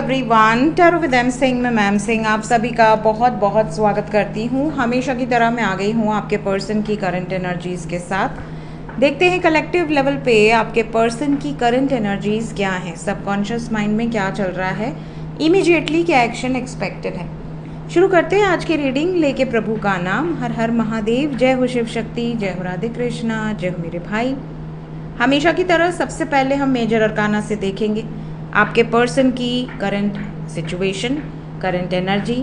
Everyone, tarot with M Singh में ma'am Singh आप सभी का बहुत बहुत स्वागत करती हूँ। हमेशा की तरह मैं आ गई हूँ आपके पर्सन की करंट एनर्जीज़ के साथ। देखते हैं कलेक्टिव लेवल पे आपके पर्सन की करंट एनर्जीज़ क्या हैं, सबकॉन्शियस माइंड में क्या चल रहा है, इमीडिएटली क्या एक्शन एक्सपेक्टेड है। शुरू करते हैं आज की रीडिंग लेके प्रभु का नाम। हर हर महादेव, जय हो शिव शक्ति, जय हो राधे कृष्णा, जय हो मेरे भाई। हमेशा की तरह सबसे पहले हम मेजर अरकाना से देखेंगे आपके पर्सन की current situation, current energy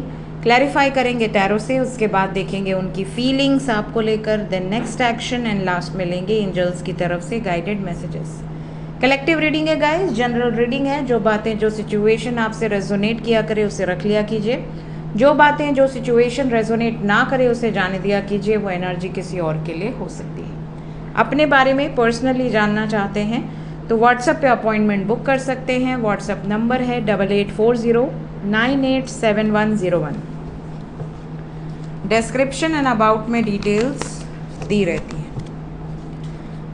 clarify करेंगे टैरो से। उसके बाद देखेंगे उनकी फीलिंग्स आपको लेकर, then next action and last में लेंगे एंजल्स की तरफ से गाइडेड मैसेजेस। कलेक्टिव रीडिंग है गाइस, जनरल रीडिंग है। जो बातें, जो सिचुएशन आपसे रेजोनेट किया करे उसे रख लिया कीजिए। जो बातें, जो सिचुएशन रेजोनेट ना करे उसे जाने दिया कीजिए। वो एनर्जी किसी और के लिए हो सकती है। अपने बारे में पर्सनली जानना चाहते हैं तो व्हाट्सएप पे अपॉइंटमेंट बुक कर सकते हैं। व्हाट्सएप नंबर है 8840987101। डिस्क्रिप्शन एंड अबाउट में डिटेल्स दी रहती हैं।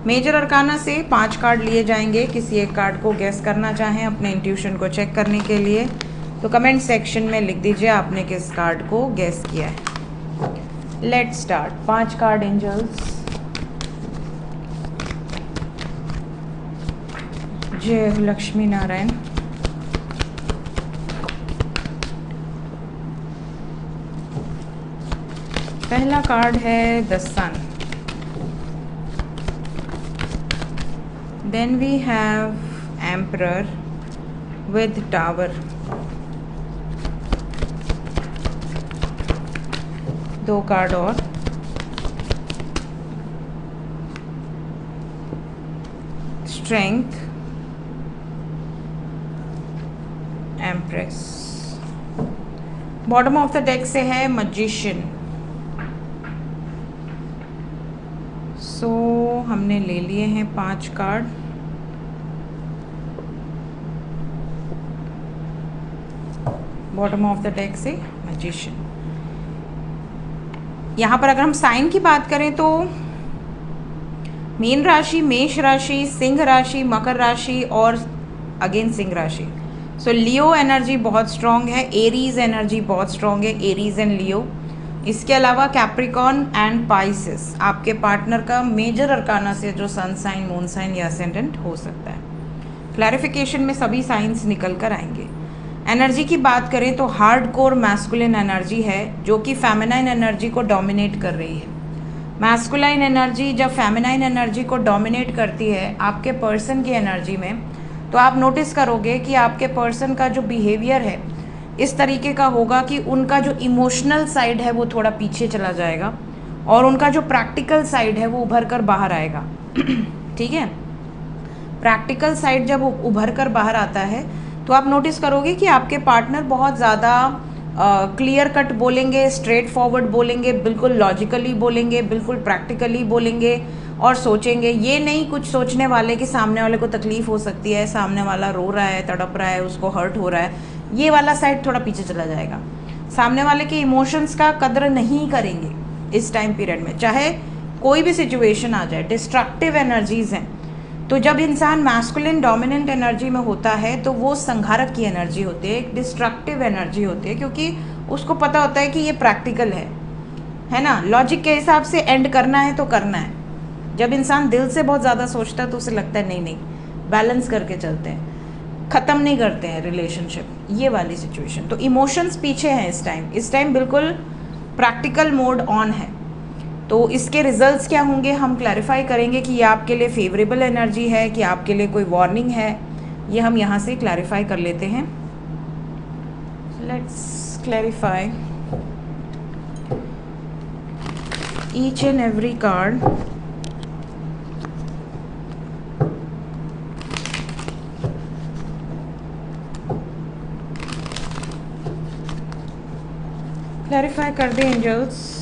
मेजर अरकाना से 5 कार्ड लिए जाएंगे। किसी एक कार्ड को गैस करना चाहें अपने इंट्यूशन को चेक करने के लिए तो कमेंट सेक्शन में लिख दीजिए आपने किस कार्ड को गैस किया है। Let's start. 5 card angels. जय लक्ष्मी नारायण। पहला कार्ड है the sun, then we have emperor with tower, 2 card और, strength, empress. Bottom of the deck से है मैजिशियन। सो हमने ले लिए हैं 5 card. Bottom of the deck से मैजिशियन। यहाँ पर अगर हम साइन की बात करें तो मीन राशि, मेष राशि, सिंह राशि, मकर राशि और अगेन सिंह राशि। सो लियो एनर्जी बहुत स्ट्रॉन्ग है, एरीज एनर्जी बहुत स्ट्रॉन्ग है, एरीज एंड लियो। इसके अलावा कैप्रिकॉन एंड पाइसेस आपके पार्टनर का मेजर अरकाना से जो सन साइन, मून साइन या असेंडेंट हो सकता है। क्लैरिफिकेशन में सभी साइंस निकल कर आएंगे। एनर्जी की बात करें तो हार्ड कोर मैस्कुलिन एनर्जी है जो कि फेमिनाइन एनर्जी को डोमिनेट कर रही है। मैस्कुलाइन एनर्जी जब फेमिनाइन एनर्जी को डोमिनेट करती है आपके पर्सन की एनर्जी में, तो आप नोटिस करोगे कि आपके पर्सन का जो बिहेवियर है इस तरीके का होगा कि उनका जो इमोशनल साइड है वो थोड़ा पीछे चला जाएगा और उनका जो प्रैक्टिकल साइड है वो उभर कर बाहर आएगा। ठीक है, प्रैक्टिकल साइड जब उभर कर बाहर आता है तो आप नोटिस करोगे कि आपके पार्टनर बहुत ज़्यादा क्लियर कट बोलेंगे, स्ट्रेट फॉरवर्ड बोलेंगे, बिल्कुल लॉजिकली बोलेंगे, बिल्कुल प्रैक्टिकली बोलेंगे और सोचेंगे। ये नहीं कुछ सोचने वाले कि सामने वाले को तकलीफ हो सकती है, सामने वाला रो रहा है, तड़प रहा है, उसको हर्ट हो रहा है, ये वाला साइड थोड़ा पीछे चला जाएगा। सामने वाले के इमोशंस का कदर नहीं करेंगे इस टाइम पीरियड में, चाहे कोई भी सिचुएशन आ जाए। डिस्ट्रक्टिव एनर्जीज हैं, तो जब इंसान मैस्कुलिन डोमिनेंट एनर्जी में होता है तो वो संघारक की एनर्जी होती है, एक डिस्ट्रक्टिव एनर्जी होती है, क्योंकि उसको पता होता है कि ये प्रैक्टिकल है ना, लॉजिक के हिसाब से एंड करना है तो करना है। जब इंसान दिल से बहुत ज़्यादा सोचता है तो उसे लगता है नहीं बैलेंस करके चलते हैं, ख़त्म नहीं करते हैं रिलेशनशिप, ये वाली सिचुएशन। तो इमोशंस पीछे हैं इस टाइम बिल्कुल प्रैक्टिकल मोड ऑन है। तो इसके रिजल्ट्स क्या होंगे हम क्लैरिफाई करेंगे कि ये आपके लिए फेवरेबल एनर्जी है कि आपके लिए कोई वार्निंग है, ये हम यहाँ से क्लैरिफाई कर लेते हैं। Let's clarify each and every card. Clarify कर दे एंजल्स।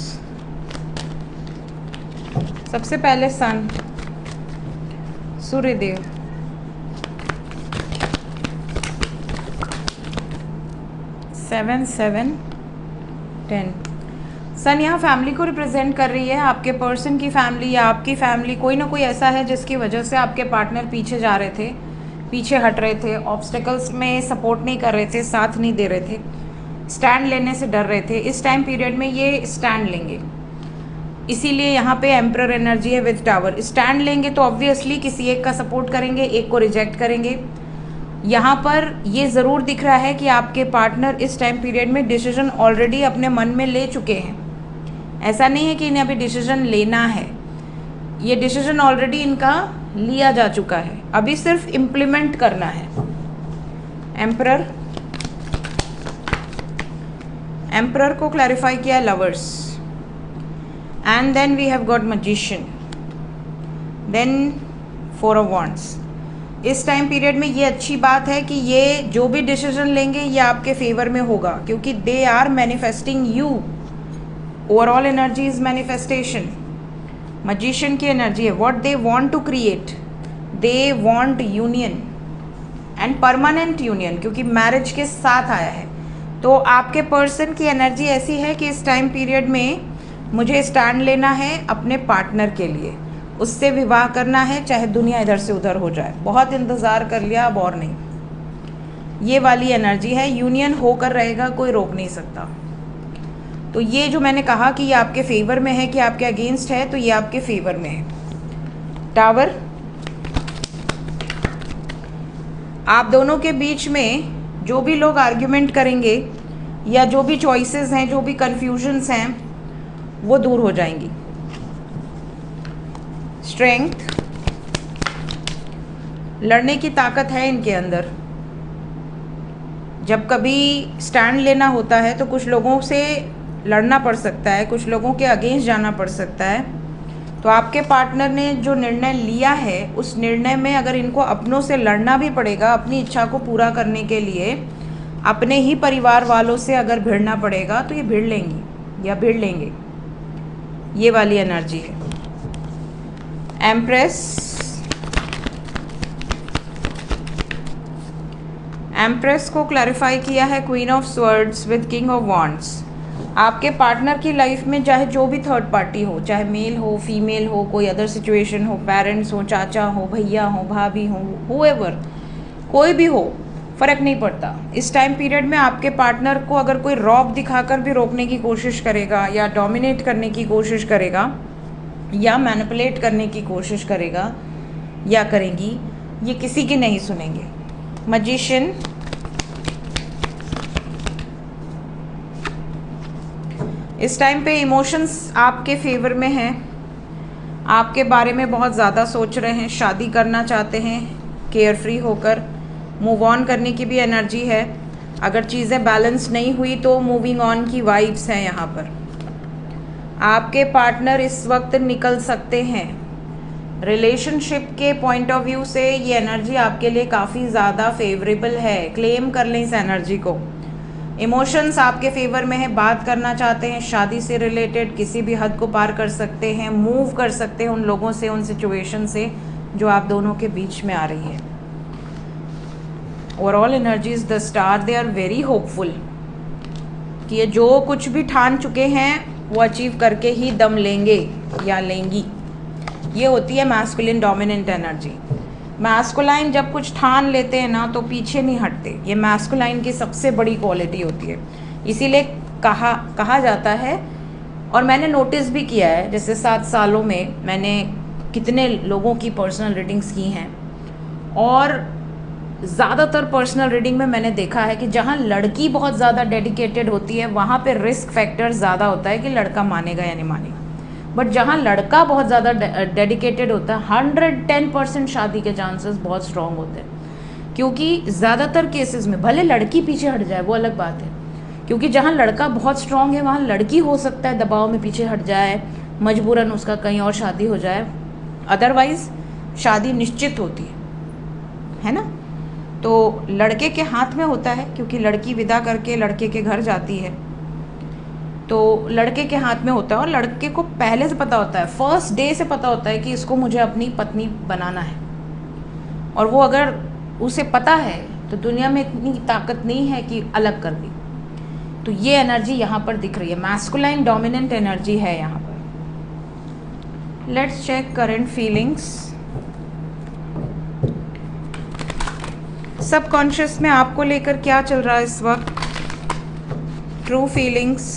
सबसे पहले सन, सूर्यदेव, सेवन 10। सन यहाँ फैमिली को रिप्रेजेंट कर रही है, आपके पर्सन की फैमिली या आपकी फैमिली। कोई ना कोई ऐसा है जिसकी वजह से आपके पार्टनर पीछे जा रहे थे, पीछे हट रहे थे, ऑब्स्टेकल्स में सपोर्ट नहीं कर रहे थे, साथ नहीं दे रहे थे, स्टैंड लेने से डर रहे थे, इस टाइम पीरियड में ये स्टैंड लेंगे। इसीलिए यहाँ पे एम्परर एनर्जी है विद टावर। स्टैंड लेंगे तो ऑब्वियसली किसी एक का सपोर्ट करेंगे, एक को रिजेक्ट करेंगे। यहाँ पर ये ज़रूर दिख रहा है कि आपके पार्टनर इस टाइम पीरियड में डिसीजन ऑलरेडी अपने मन में ले चुके हैं। ऐसा नहीं है कि इन्हें अभी डिसीजन लेना है, ये डिसीजन ऑलरेडी इनका लिया जा चुका है, अभी सिर्फ इम्प्लीमेंट करना है। एम्परर, एम्परर को क्लैरिफाई किया lovers, and then we have got magician, then 4 of wands. इस टाइम पीरियड में ये अच्छी बात है कि ये जो भी डिसीजन लेंगे ये आपके फेवर में होगा, क्योंकि they are manifesting you. Overall energy is manifestation. Magician की एनर्जी है what they want to create, they want union and permanent union, क्योंकि मैरिज के साथ आया है। तो आपके पर्सन की एनर्जी ऐसी है कि इस टाइम पीरियड में मुझे स्टैंड लेना है अपने पार्टनर के लिए, उससे विवाह करना है, चाहे दुनिया इधर से उधर हो जाए। बहुत इंतज़ार कर लिया, अब और नहीं। ये वाली एनर्जी है, यूनियन होकर रहेगा, कोई रोक नहीं सकता। तो ये जो मैंने कहा कि ये आपके फेवर में है कि आपके अगेंस्ट है, तो ये आपके फेवर में है। टावर, आप दोनों के बीच में जो भी लोग आर्ग्यूमेंट करेंगे या जो भी चॉइसेस हैं, जो भी कन्फ्यूजन्स हैं, वो दूर हो जाएंगी। स्ट्रेंथ, लड़ने की ताकत है इनके अंदर। जब कभी स्टैंड लेना होता है तो कुछ लोगों से लड़ना पड़ सकता है, कुछ लोगों के अगेंस्ट जाना पड़ सकता है। तो आपके पार्टनर ने जो निर्णय लिया है, उस निर्णय में अगर इनको अपनों से लड़ना भी पड़ेगा, अपनी इच्छा को पूरा करने के लिए अपने ही परिवार वालों से अगर भिड़ना पड़ेगा, तो ये भिड़ लेंगी या भिड़ लेंगे। ये वाली एनर्जी है। एम्प्रेस, एम्प्रेस को क्लैरिफाई किया है queen of swords with king of wands. आपके पार्टनर की लाइफ में चाहे जो भी थर्ड पार्टी हो, चाहे मेल हो, फीमेल हो, कोई अदर सिचुएशन हो, पेरेंट्स हो, चाचा हो, भैया हो, भाभी हो, हुएवर, कोई भी हो, फ़र्क नहीं पड़ता। इस टाइम पीरियड में आपके पार्टनर को अगर कोई रौब दिखाकर भी रोकने की कोशिश करेगा या डोमिनेट करने की कोशिश करेगा या मैनिपुलेट करने की कोशिश करेगा या करेंगी, ये किसी की नहीं सुनेंगे। मैजिशियन, इस टाइम पे इमोशंस आपके फेवर में हैं, आपके बारे में बहुत ज़्यादा सोच रहे हैं, शादी करना चाहते हैं केयर फ्री होकर, मूव ऑन करने की भी एनर्जी है। अगर चीज़ें बैलेंस नहीं हुई तो मूविंग ऑन की वाइब्स हैं यहाँ पर। आपके पार्टनर इस वक्त निकल सकते हैं। रिलेशनशिप के पॉइंट ऑफ व्यू से ये एनर्जी आपके लिए काफ़ी ज़्यादा फेवरेबल है। क्लेम कर लें इस एनर्जी को। इमोशंस आपके फेवर में है, बात करना चाहते हैं शादी से रिलेटेड, किसी भी हद को पार कर सकते हैं, मूव कर सकते हैं उन लोगों से, उन सिचुएशन से जो आप दोनों के बीच में आ रही है। Overall energies the star, they are very hopeful कि ये जो कुछ भी ठान चुके हैं वो अचीव करके ही दम लेंगे या लेंगी। ये होती है मैस्कुलिन डोमिनेंट एनर्जी। मैस्कुलाइन जब कुछ ठान लेते हैं ना तो पीछे नहीं हटते, ये मैस्कुलाइन की सबसे बड़ी क्वालिटी होती है। इसीलिए कहा जाता है, और मैंने नोटिस भी किया है, जैसे 7 सालों में मैंने कितने लोगों की पर्सनल रीडिंग्स की हैं, और ज़्यादातर पर्सनल रीडिंग में मैंने देखा है कि जहाँ लड़की बहुत ज़्यादा डेडिकेटेड होती है वहाँ पे रिस्क फैक्टर ज़्यादा होता है कि लड़का मानेगा या नहीं मानेगा। बट जहाँ लड़का बहुत ज़्यादा डेडिकेटेड होता है, 110% शादी के चांसेस बहुत स्ट्रॉन्ग होते हैं। क्योंकि ज़्यादातर केसेस में भले लड़की पीछे हट जाए, वो अलग बात है, क्योंकि जहाँ लड़का बहुत स्ट्रॉन्ग है वहाँ लड़की हो सकता है दबाव में पीछे हट जाए, मजबूरन उसका कहीं और शादी हो जाए, अदरवाइज़ शादी निश्चित होती है ना। तो लड़के के हाथ में होता है, क्योंकि लड़की विदा करके लड़के के घर जाती है, तो लड़के के हाथ में होता है। और लड़के को पहले से पता होता है, फर्स्ट डे से पता होता है कि इसको मुझे अपनी पत्नी बनाना है। और वो अगर उसे पता है तो दुनिया में इतनी ताकत नहीं है कि अलग कर दी। तो ये एनर्जी यहाँ पर दिख रही है, मैस्कुलाइन डोमिनेंट एनर्जी है यहाँ पर। Let's check current feelings. Subconscious में आपको लेकर क्या चल रहा है इस वक्त, true feelings,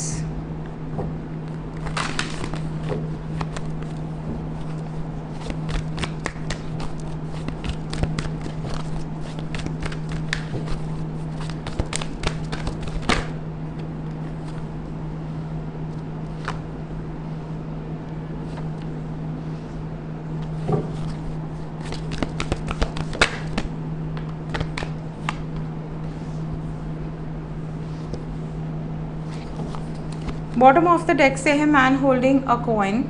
bottom of the deck से है man holding a coin.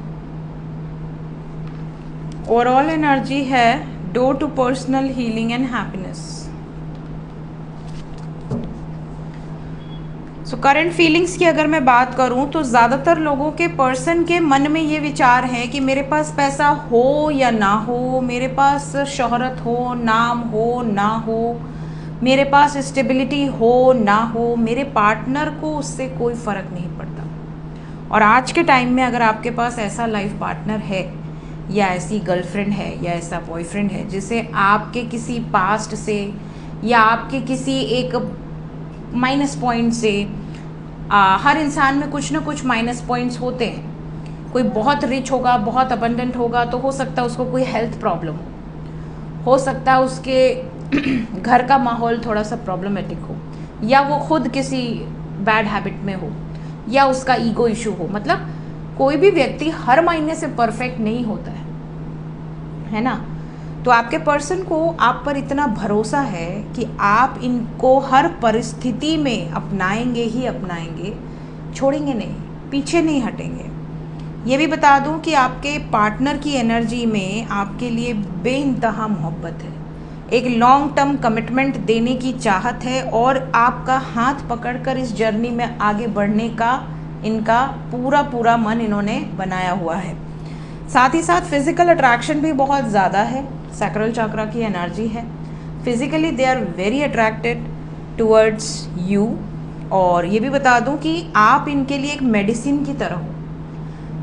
Overall energy है door to personal healing and happiness. So current feelings की अगर मैं बात करूं तो ज़्यादातर लोगों के पर्सन के मन में ये विचार है कि मेरे पास पैसा हो या ना हो, मेरे पास शोहरत हो, नाम हो ना हो, मेरे पास स्टेबिलिटी हो ना हो, मेरे पार्टनर को उससे कोई फ़र्क नहीं पड़ता। और आज के टाइम में अगर आपके पास ऐसा लाइफ पार्टनर है या ऐसी गर्लफ्रेंड है या ऐसा बॉयफ्रेंड है जिसे आपके किसी पास्ट से या आपके किसी एक माइनस पॉइंट से, हर इंसान में कुछ ना कुछ माइनस पॉइंट्स होते हैं। कोई बहुत रिच होगा, बहुत अबंडेंट होगा तो हो सकता है उसको कोई हेल्थ प्रॉब्लम हो सकता है उसके घर का माहौल थोड़ा सा प्रॉब्लमेटिक हो, या वो खुद किसी बैड हैबिट में हो, या उसका ईगो इशू हो। मतलब कोई भी व्यक्ति हर मायने से परफेक्ट नहीं होता है ना। तो आपके पर्सन को आप पर इतना भरोसा है कि आप इनको हर परिस्थिति में अपनाएंगे ही अपनाएंगे, छोड़ेंगे नहीं, पीछे नहीं हटेंगे। ये भी बता दूं कि आपके पार्टनर की एनर्जी में आपके लिए बेइंतहा मोहब्बत है, एक लॉन्ग टर्म कमिटमेंट देने की चाहत है और आपका हाथ पकड़कर इस जर्नी में आगे बढ़ने का इनका पूरा मन इन्होंने बनाया हुआ है। साथ ही साथ फिजिकल अट्रैक्शन भी बहुत ज़्यादा है, सैक्रल चक्रा की एनर्जी है। Physically they are very attracted towards you. और ये भी बता दूं कि आप इनके लिए एक मेडिसिन की तरह हो।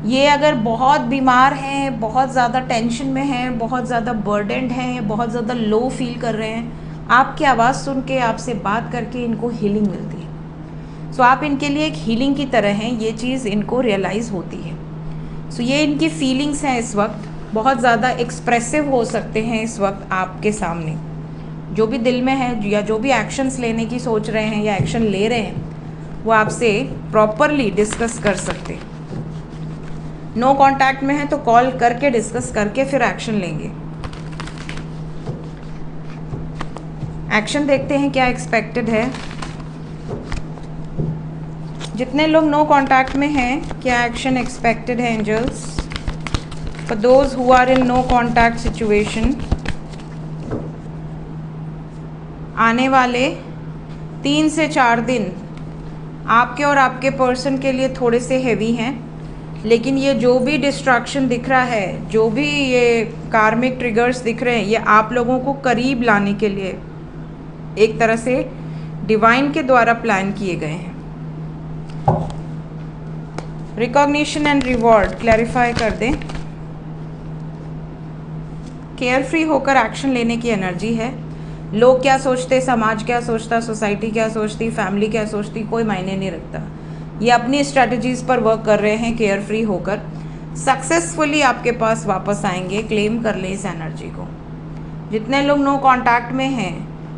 ये अगर बहुत बीमार हैं, बहुत ज़्यादा टेंशन में हैं, बहुत ज़्यादा बर्डनड हैं, बहुत ज़्यादा लो फील कर रहे हैं, आपकी आवाज़ सुन के, आपसे बात करके इनको हीलिंग मिलती है। सो आप इनके लिए एक हीलिंग की तरह हैं, ये चीज़ इनको रियलाइज़ होती है। सो ये इनकी फीलिंग्स हैं इस वक्त, बहुत ज़्यादा एक्सप्रेसिव हो सकते हैं इस वक्त आपके सामने। जो भी दिल में है या जो भी एक्शंस लेने की सोच रहे हैं या एक्शन ले रहे हैं वो आपसे प्रॉपरली डिस्कस कर सकते हैं। नो कांटेक्ट में है तो कॉल करके डिस्कस करके फिर एक्शन लेंगे। एक्शन देखते हैं क्या एक्सपेक्टेड है। जितने लोग नो कांटेक्ट में हैं, क्या एक्शन एक्सपेक्टेड है angels for those who are in no contact situation. आने वाले 3 से 4 दिन आपके और आपके पर्सन के लिए थोड़े से हेवी हैं, लेकिन ये जो भी डिस्ट्रैक्शन दिख रहा है, जो भी ये कार्मिक ट्रिगर्स दिख रहे हैं, ये आप लोगों को करीब लाने के लिए एक तरह से डिवाइन के द्वारा प्लान किए गए हैं। रिकॉग्निशन एंड रिवॉर्ड क्लैरिफाई कर दें। केयर फ्री होकर एक्शन लेने की एनर्जी है। लोग क्या सोचते, समाज क्या सोचता, सोसाइटी क्या सोचती, फैमिली क्या सोचती, कोई मायने नहीं रखता। ये अपनी स्ट्रैटेजीज पर वर्क कर रहे हैं केयर फ्री होकर। सक्सेसफुली आपके पास वापस आएंगे। क्लेम कर ले इस एनर्जी को। जितने लोग नो कांटेक्ट में हैं,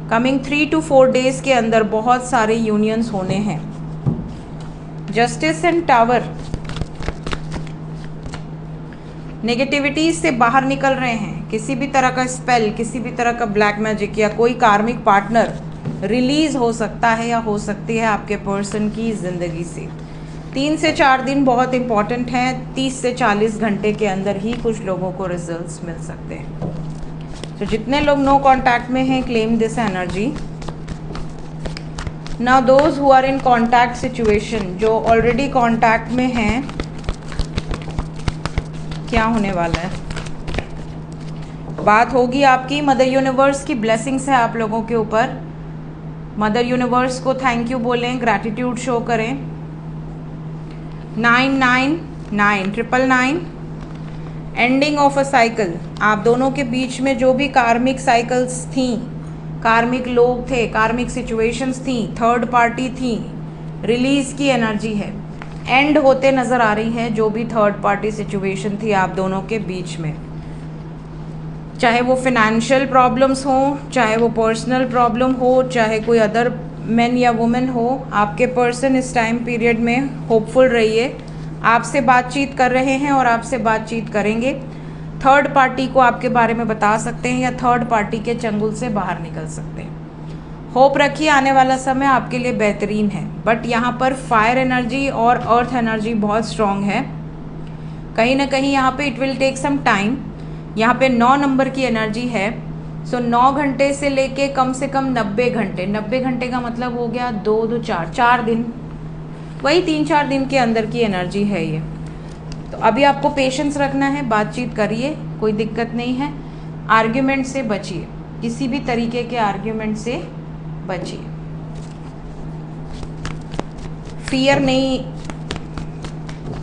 कमिंग 3 to 4 डेज के अंदर बहुत सारे यूनियंस होने हैं। जस्टिस एंड टावर, नेगेटिविटीज से बाहर निकल रहे हैं। किसी भी तरह का स्पेल, किसी भी तरह का ब्लैक मैजिक या कोई कार्मिक पार्टनर रिलीज हो सकता है या हो सकती है आपके पर्सन की ज़िंदगी से। 3 से 4 दिन बहुत इंपॉर्टेंट हैं। 30 से 40 घंटे के अंदर ही कुछ लोगों को रिजल्ट्स मिल सकते हैं। तो जितने लोग नो कांटेक्ट में हैं, claim this energy. Now those who are in contact situation, जो ऑलरेडी कांटेक्ट में हैं, क्या होने वाला है। बात होगी आपकी मदर यूनिवर्स की ब्लेसिंग्स है आप लोगों के ऊपर। मदर यूनिवर्स को थैंक यू बोलें, ग्रैटिट्यूड शो करें। 999 999 एंडिंग ऑफ अ साइकिल। आप दोनों के बीच में जो भी कार्मिक साइकिल्स थी कार्मिक लोग थे, कार्मिक सिचुएशंस थी, थर्ड पार्टी थी, रिलीज की एनर्जी है, एंड होते नज़र आ रही है जो भी थर्ड पार्टी सिचुएशन थी आप दोनों के बीच में, चाहे वो फिनेंशियल प्रॉब्लम्स हो, चाहे वो पर्सनल प्रॉब्लम हो, चाहे कोई अदर मैन या वुमेन हो। आपके पर्सन इस टाइम पीरियड में होपफुल रहिए, आपसे बातचीत कर रहे हैं और आपसे बातचीत करेंगे। थर्ड पार्टी को आपके बारे में बता सकते हैं या थर्ड पार्टी के चंगुल से बाहर निकल सकते हैं। होप रखिए आने वाला समय आपके लिए बेहतरीन है। बट यहाँ पर फायर एनर्जी और अर्थ एनर्जी बहुत स्ट्रॉन्ग है। कहीं ना कहीं यहाँ पे it will take some time. यहाँ पे 9 नंबर की एनर्जी है। सो 9 घंटे से लेके कम से कम 90 घंटे, 90 घंटे का मतलब हो गया 2 2 4 दिन, वही 3-4 दिन के अंदर की एनर्जी है ये। तो अभी आपको पेशेंस रखना है, बातचीत करिए, कोई दिक्कत नहीं है। आर्ग्यूमेंट से बचिए, किसी भी तरीके के आर्ग्यूमेंट से बचिए। फियर नहीं,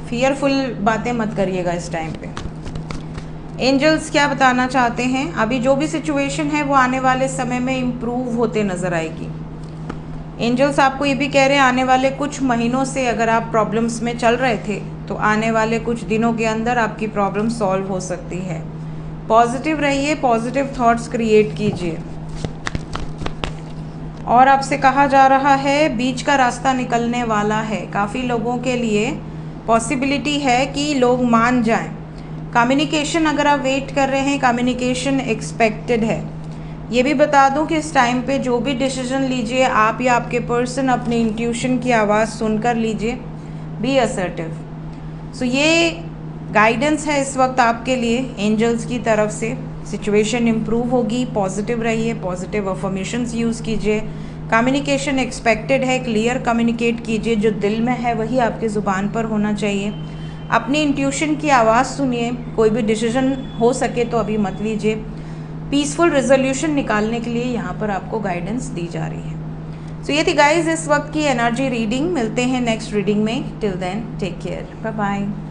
फियरफुल बातें मत करिएगा इस टाइम पे। एंजल्स क्या बताना चाहते हैं, अभी जो भी सिचुएशन है वो आने वाले समय में इम्प्रूव होते नज़र आएगी। एंजल्स आपको ये भी कह रहे हैं आने वाले कुछ महीनों से अगर आप प्रॉब्लम्स में चल रहे थे तो आने वाले कुछ दिनों के अंदर आपकी प्रॉब्लम सॉल्व हो सकती है। पॉजिटिव रहिए, पॉजिटिव थॉट्स क्रिएट कीजिए। और आपसे कहा जा रहा है बीच का रास्ता निकलने वाला है। काफ़ी लोगों के लिए पॉसिबिलिटी है कि लोग मान जाएं। कम्युनिकेशन अगर आप वेट कर रहे हैं, कम्युनिकेशन एक्सपेक्टेड है। ये भी बता दूं कि इस टाइम पे जो भी डिसीजन लीजिए आप या आपके पर्सन अपने इंट्यूशन की आवाज़ सुनकर लीजिए। B assertive. सो ये गाइडेंस है इस वक्त आपके लिए एंजल्स की तरफ से। सिचुएशन इम्प्रूव होगी, पॉजिटिव रहिए, पॉजिटिव अफर्मेशंस यूज़ कीजिए। कम्युनिकेशन एक्सपेक्टेड है, क्लियर कम्युनिकेट कीजिए, जो दिल में है वही आपकी ज़ुबान पर होना चाहिए। अपनी इंट्यूशन की आवाज़ सुनिए, कोई भी डिसीजन हो सके तो अभी मत लीजिए। पीसफुल रेजोल्यूशन निकालने के लिए यहाँ पर आपको गाइडेंस दी जा रही है। सो ये थी गाइज इस वक्त की एनर्जी रीडिंग। मिलते हैं नेक्स्ट रीडिंग में। Till then take care, bye bye.